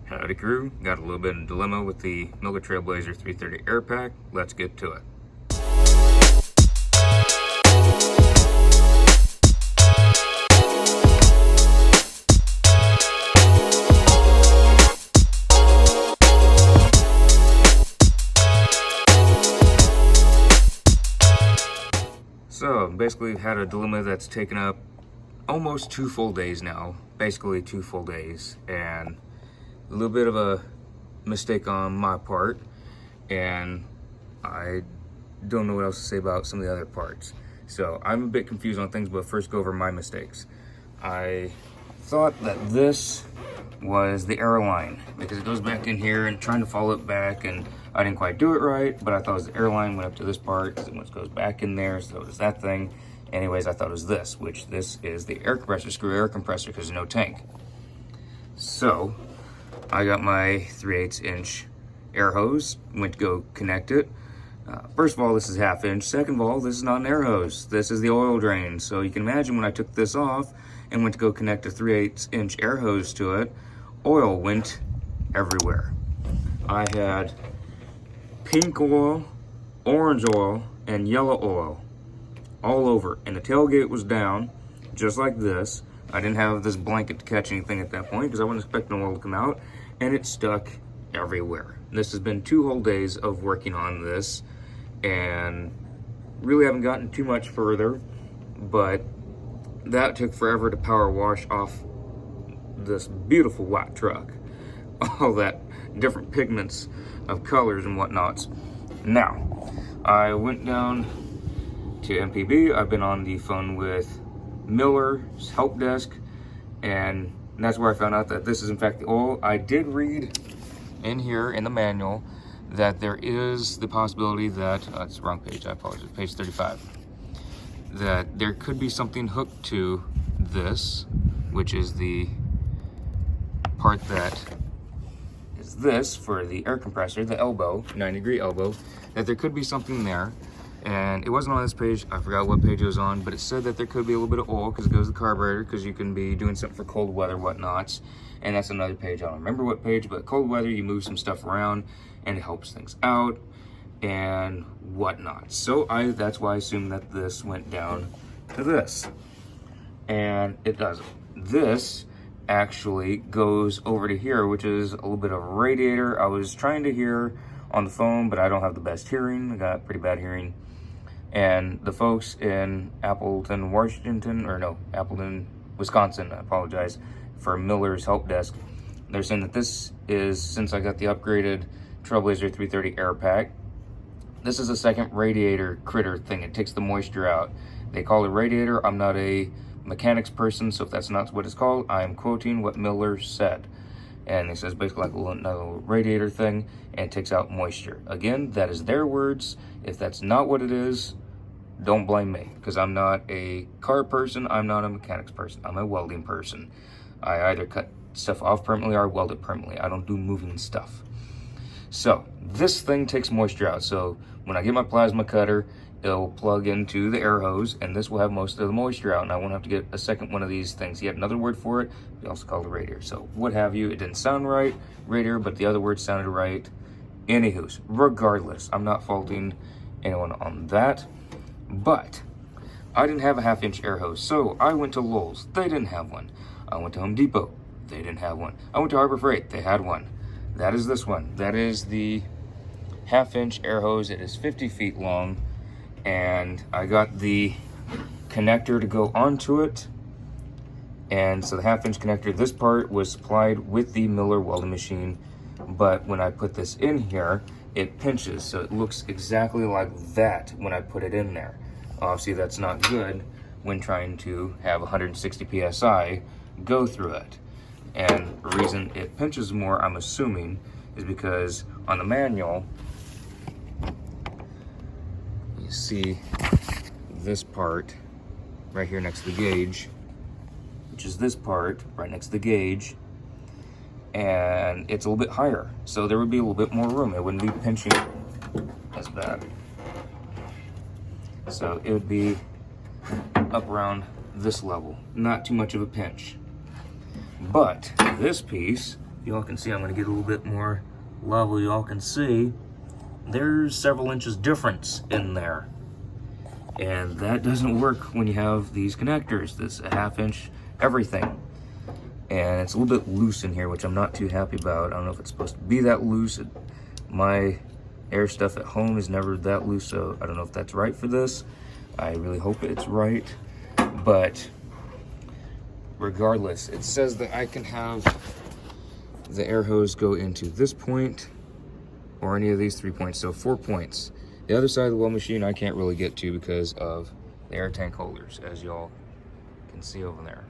Howdy crew, got a little bit of a dilemma with the Miller Trailblazer 330 air pack. Let's get to it. So basically had a dilemma that's taken up almost 2 full days now, basically 2 full days, and a little bit of a mistake on my part, and I don't know what else to say about some of the other parts. So I'm a bit confused on things, but first go over my mistakes. I thought that this was the airline because it goes back in here and trying to follow it back, and I didn't quite do it right, but I thought it was the airline, went up to this part because it goes back in there, so it was that thing. Anyways, I thought it was this, which this is the air compressor, screw air compressor, because there's no tank. So I got my 3/8 inch air hose, went to go connect it. First of all, this is 1/2 inch. Second of all, this is not an air hose. This is the oil drain. So you can imagine when I took this off and went to go connect a 3/8 inch air hose to it, oil went everywhere. I had pink oil, orange oil, and yellow oil all over, and the tailgate was down just like this. I didn't have this blanket to catch anything at that point because I wasn't expecting oil to come out, and it stuck everywhere. This has been 2 whole days of working on this, and really haven't gotten too much further, but that took forever to power wash off this beautiful white truck. All that different pigments of colors and whatnots. Now, I went down to MPB. I've been on the phone with Miller's help desk, and that's where I found out that this is in fact the oil. I did read in here in the manual that there is the possibility that, it's the wrong page, I apologize, page 35, that there could be something hooked to this, which is the part that is this for the air compressor, the elbow, 90-degree elbow, that there could be something there. And it wasn't on this page, I forgot what page it was on, but it said that there could be a little bit of oil because it goes to the carburetor, because you can be doing something for cold weather, whatnots. And that's another page, I don't remember what page, but cold weather, you move some stuff around and it helps things out and whatnot. So that's why I assumed that this went down to this. And it doesn't. This actually goes over to here, which is a little bit of a radiator. I was trying to hear on the phone, but I don't have the best hearing. I got pretty bad hearing. And the folks in Appleton, Wisconsin, I apologize, for Miller's help desk, they're saying that this is, since I got the upgraded Trailblazer 330 air pack, this is a second radiator critter thing. It takes the moisture out. They call it radiator. I'm not a mechanics person, so if that's not what it's called, I'm quoting what Miller said. And it says basically like another radiator thing, and it takes out moisture. Again, that is their words. If that's not what it is, don't blame me, because I'm not a car person, I'm not a mechanics person, I'm a welding person. I either cut stuff off permanently or weld it permanently. I don't do moving stuff. So this thing takes moisture out. So when I get my plasma cutter, it'll plug into the air hose, and this will have most of the moisture out, and I won't have to get a second one of these things. He had another word for it. We also called it radiator. So what have you. It didn't sound right, radiator, but the other word sounded right. Anywho's, regardless, I'm not faulting anyone on that, but I didn't have a 1/2 inch air hose, so I went to Lowe's. They didn't have one. I went to Home Depot. They didn't have one. I went to Harbor Freight. They had one. That is this one. That is the 1/2 inch air hose. It is 50 feet long. And I got the connector to go onto it, and so the 1/2 inch connector, this part was supplied with the Miller welding machine, but when I put this in here, it pinches, so it looks exactly like that when I put it in there. Obviously that's not good when trying to have 160 psi go through it. And the reason it pinches more, I'm assuming, is because on the manual, you see this part right here next to the gauge, which is this part right next to the gauge, and it's a little bit higher, so there would be a little bit more room. It wouldn't be pinching as bad. So it would be up around this level, not too much of a pinch. But this piece y'all can see, I'm going to get a little bit more level. Y'all can see there's several inches difference in there. And that doesn't work when you have these connectors. This a 1/2 inch everything. And it's a little bit loose in here, which I'm not too happy about. I don't know if it's supposed to be that loose. My air stuff at home is never that loose, so I don't know if that's right for this. I really hope it's right. But regardless, it says that I can have the air hose go into this point or any of these 3 points, so 4 points. The other side of the weld machine I can't really get to because of the air tank holders, as y'all can see over there.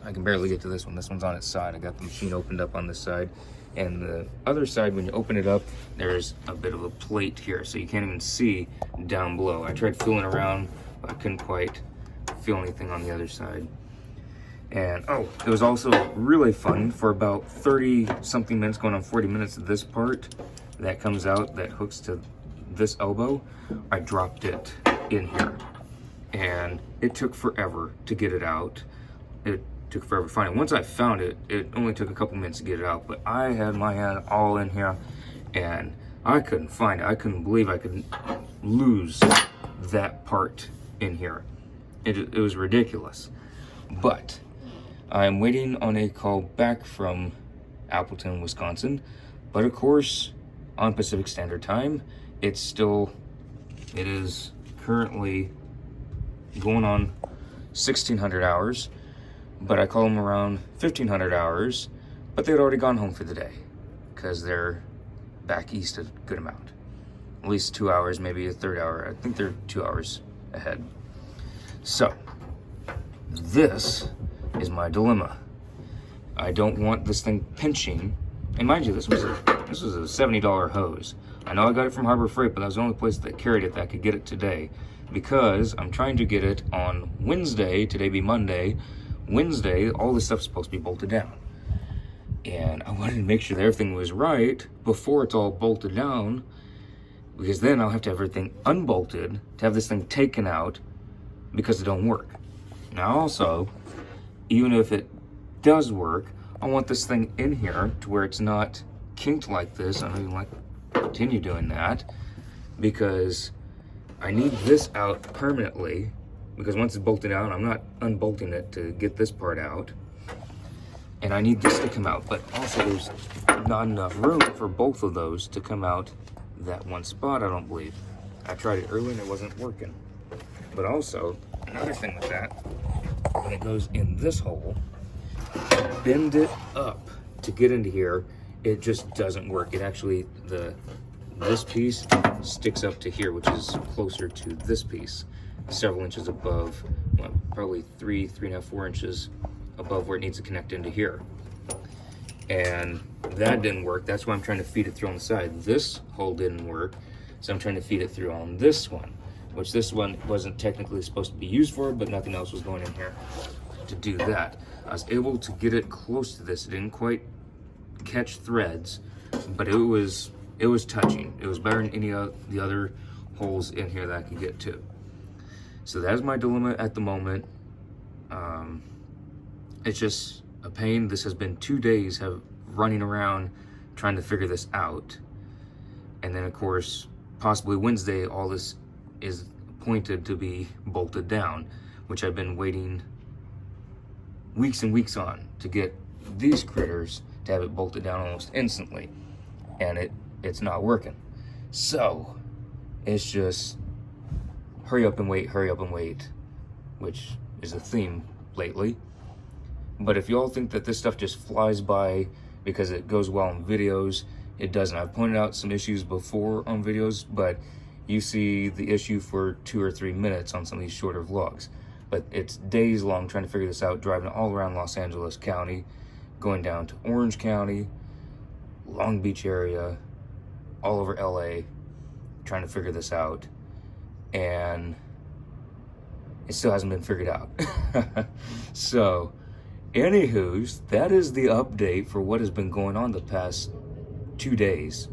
I can barely get to this one. This one's on its side. I got the machine opened up on this side. And the other side, when you open it up, there's a bit of a plate here, so you can't even see down below. I tried feeling around, but I couldn't quite feel anything on the other side. And oh, it was also really fun for about 30 something minutes, going on 40 minutes of this part that comes out that hooks to this elbow. I dropped it in here and it took forever to get it out. It took forever to find it. Once I found it, it only took a couple minutes to get it out, but I had my hand all in here and I couldn't find it. I couldn't believe I could lose that part in here. It was ridiculous. But I'm waiting on a call back from Appleton, Wisconsin. But of course, on Pacific Standard Time, it is currently going on 1600 hours. But I call them around 1500 hours, but they'd already gone home for the day because they're back east a good amount. At least 2 hours, maybe a third hour. I think they're 2 hours ahead. So, this is my dilemma. I don't want this thing pinching. And mind you, this was a $70 hose. I know I got it from Harbor Freight, but that was the only place that carried it that could get it today, because I'm trying to get it on Wednesday. Today be Monday. Wednesday, all this stuff's supposed to be bolted down. And I wanted to make sure that everything was right before it's all bolted down, because then I'll have to have everything unbolted to have this thing taken out because it don't work. Now also, even if it does work, I want this thing in here to where it's not kinked like this. I don't even like to continue doing that because I need this out permanently, because once it's bolted out, I'm not unbolting it to get this part out. And I need this to come out, but also there's not enough room for both of those to come out that one spot, I don't believe. I tried it earlier and it wasn't working. But also, another thing with that, when it goes in this hole, bend it up to get into here, it just doesn't work. It actually, this piece sticks up to here, which is closer to this piece, several inches above, well, probably 3.5, 4 inches above where it needs to connect into here. And that didn't work. That's why I'm trying to feed it through on the side. This hole didn't work, so I'm trying to feed it through on this one, which this one wasn't technically supposed to be used for, but nothing else was going in here to do that. I was able to get it close to this. It didn't quite catch threads, but it was touching. It was better than any of the other holes in here that I could get to. So that's my dilemma at the moment. It's just a pain. This has been 2 days of running around trying to figure this out. And then of course, possibly Wednesday, all this is pointed to be bolted down, which I've been waiting weeks and weeks on to get these critters to have it bolted down almost instantly. And it's not working. So it's just hurry up and wait, which is a theme lately. But if y'all think that this stuff just flies by because it goes well in videos, it doesn't. I've pointed out some issues before on videos, but you see the issue for 2 or 3 minutes on some of these shorter vlogs. But it's days long trying to figure this out, driving all around Los Angeles County, going down to Orange County, Long Beach area, all over LA, trying to figure this out. And it still hasn't been figured out. So, anywho's, that is the update for what has been going on the past 2 days.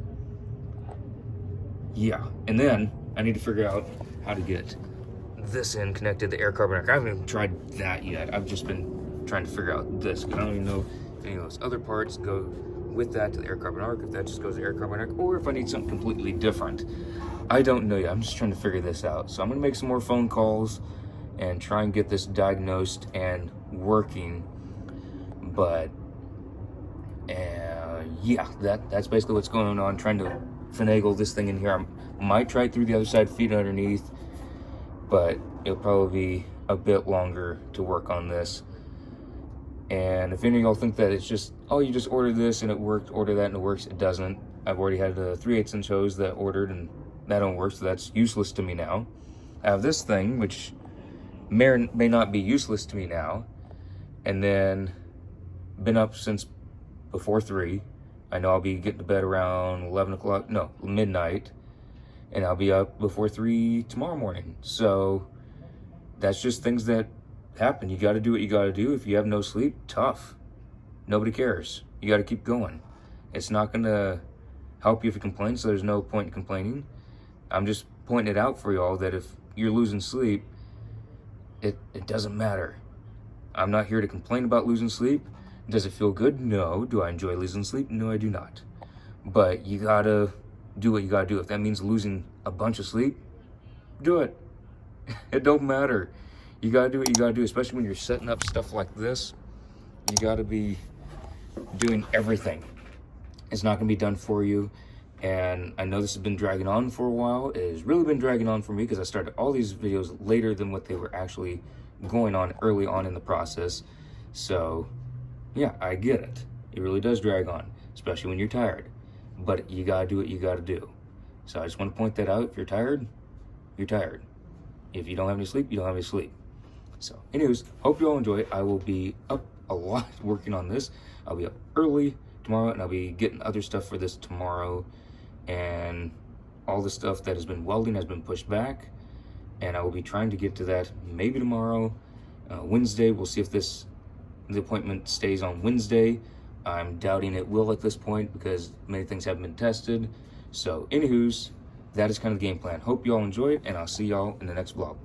Yeah, and then I need to figure out how to get this in connected to the air carburetor. I haven't even tried that yet. I've just been trying to figure out this, because I don't even know if any of those other parts go with that to the air carbon arc, if that just goes to air carbon arc, or if I need something completely different. I don't know yet. I'm just trying to figure this out. So I'm gonna make some more phone calls and try and get this diagnosed and working. But yeah, that's basically what's going on. Trying to finagle this thing in here. I might try it through the other side, feed underneath, but it'll probably be a bit longer to work on this. And if any of y'all think that it's just, oh, you just order this and it worked, order that and it works, it doesn't. I've already had a 3/8 inch hose that ordered and that don't work, so that's useless to me now. I have this thing, which may or may not be useless to me now, and then been up since before 3. I know I'll be getting to bed around 11 o'clock, no, midnight, and I'll be up before 3 tomorrow morning. So that's just things that happen. You got to do what you got to do. If you have no sleep, tough. Nobody cares. You got to keep going. It's not going to help you if you complain, so there's no point in complaining. I'm just pointing it out for y'all that if you're losing sleep, it doesn't matter. I'm not here to complain about losing sleep. Does it feel good? No. Do I enjoy losing sleep? No, I do not. But you gotta do what you gotta do. If that means losing a bunch of sleep, do it. It don't matter. You gotta do what you gotta do, especially when you're setting up stuff like this. You gotta be doing everything. It's not gonna be done for you. And I know this has been dragging on for a while. It has really been dragging on for me because I started all these videos later than what they were actually going on early on in the process. So yeah, I get it. It really does drag on, especially when you're tired. But you gotta do what you gotta do. So I just want to point that out. If you're tired, you're tired. If you don't have any sleep, you don't have any sleep. So anyways, hope you all enjoy it. I will be up a lot working on this. I'll be up early tomorrow, and I'll be getting other stuff for this tomorrow. And all the stuff that has been welding has been pushed back. And I will be trying to get to that maybe tomorrow. Wednesday, we'll see if the appointment stays on Wednesday. I'm doubting it will at this point because many things haven't been tested. So anywho's, that is kind of the game plan. Hope you all enjoy it, and I'll see y'all in the next vlog.